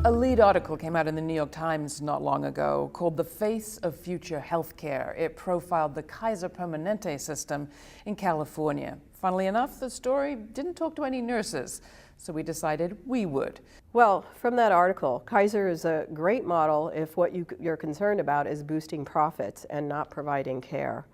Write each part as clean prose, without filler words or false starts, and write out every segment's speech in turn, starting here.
A lead article came out in the New York Times not long ago called The Face of Future Healthcare. It profiled the Kaiser Permanente system in California. Funnily enough, the story didn't talk to any nurses, so we decided we would. Well, from that article, Kaiser is a great model if what you're concerned about is boosting profits and not providing care.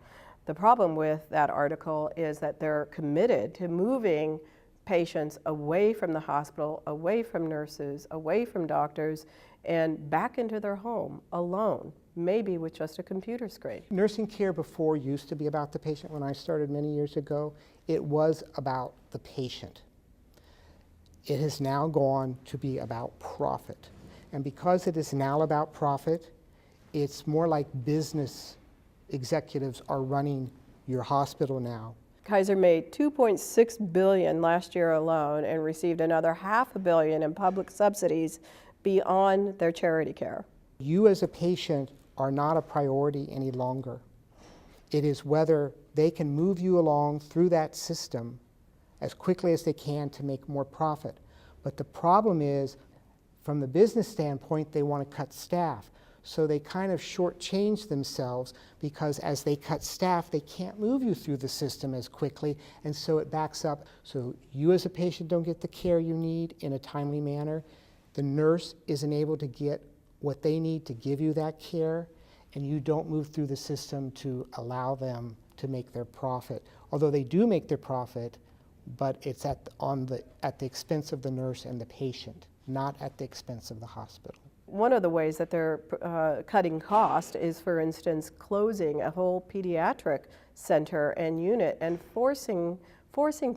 The problem with that article is that they're committed to moving patients away from the hospital, away from nurses, away from doctors, and back into their home alone, maybe with just a computer screen. Nursing care before used to be about the patient. When I started many years ago, it was about the patient. It has now gone to be about profit. And because it is now about profit, it's more like business executives are running your hospital now. Kaiser made $2.6 billion last year alone and received another $500 million in public subsidies beyond their charity care. You as a patient are not a priority any longer. It is whether they can move you along through that system as quickly as they can to make more profit. But the problem is, from the business standpoint, they want to cut staff. So they kind of shortchange themselves because as they cut staff, they can't move you through the system as quickly, and so it backs up. So you as a patient don't get the care you need in a timely manner. The nurse isn't able to get what they need to give you that care, and you don't move through the system to allow them to make their profit. Although they do make their profit, but it's at the expense of the nurse and the patient, not at the expense of the hospital. One of the ways that they're cutting cost is, for instance, closing a whole pediatric center and unit and forcing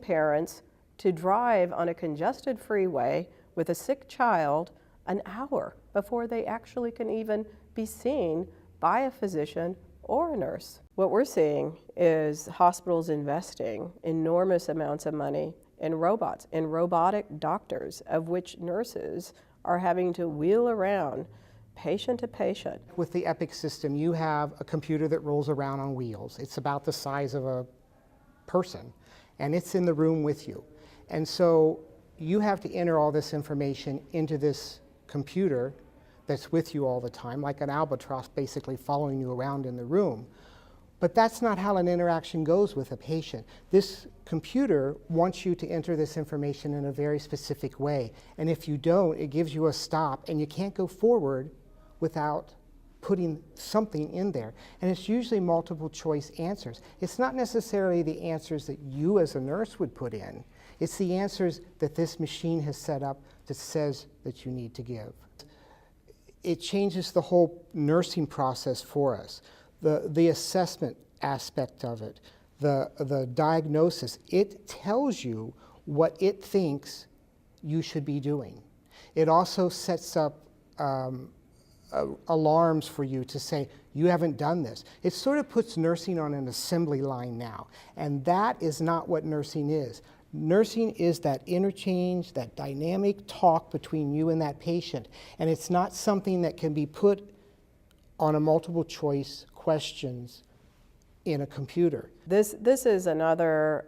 parents to drive on a congested freeway with a sick child an hour before they actually can even be seen by a physician or a nurse. What we're seeing is hospitals investing enormous amounts of money in robots, in robotic doctors, of which nurses are having to wheel around patient to patient. With the Epic system, you have a computer that rolls around on wheels. It's about the size of a person, and it's in the room with you. And so you have to enter all this information into this computer that's with you all the time, like an albatross basically following you around in the room. But that's not how an interaction goes with a patient. This computer wants you to enter this information in a very specific way. And if you don't, it gives you a stop, and you can't go forward without putting something in there. And it's usually multiple choice answers. It's not necessarily the answers that you as a nurse would put in. It's the answers that this machine has set up that says that you need to give. It changes the whole nursing process for us. The assessment aspect of it, the diagnosis, it tells you what it thinks you should be doing. It also sets up alarms for you to say, you haven't done this. It sort of puts nursing on an assembly line now, and that is not what nursing is. Nursing is that interchange, that dynamic talk between you and that patient, and it's not something that can be put on a multiple choice questions in a computer. This is another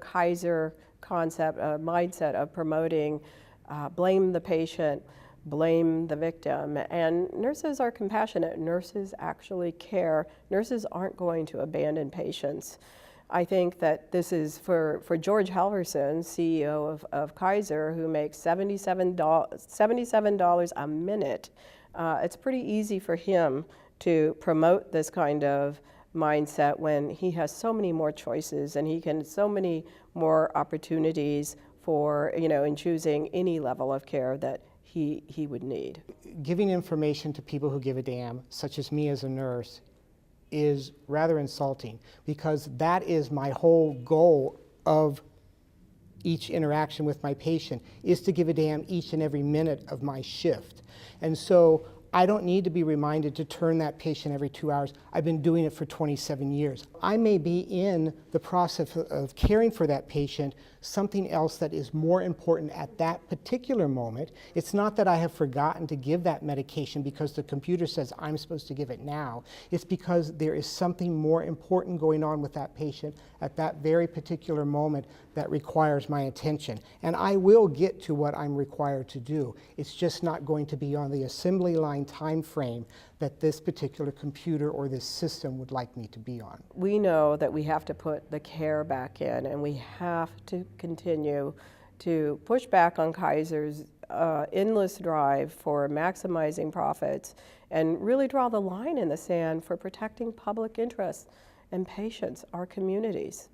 Kaiser concept, mindset of promoting blame the patient, blame the victim. And nurses are compassionate. Nurses actually care. Nurses aren't going to abandon patients. I think that this is for George Halverson, CEO of Kaiser, who makes $77 a minute. It's pretty easy for him to promote this kind of mindset when he has so many more choices and he can so many more opportunities for, in choosing any level of care that he would need. Giving information to people who give a damn, such as me as a nurse, is rather insulting, because that is my whole goal of each interaction with my patient, is to give a damn each and every minute of my shift. And so I don't need to be reminded to turn that patient every 2 hours. I've been doing it for 27 years. I may be in the process of caring for that patient something else that is more important at that particular moment. It's not that I have forgotten to give that medication because the computer says I'm supposed to give it now. It's because there is something more important going on with that patient at that very particular moment that requires my attention. And I will get to what I'm required to do. It's just not going to be on the assembly line time frame that this particular computer or this system would like me to be on. We know that we have to put the care back in, and we have to continue to push back on Kaiser's endless drive for maximizing profits and really draw the line in the sand for protecting public interests and patients, our communities.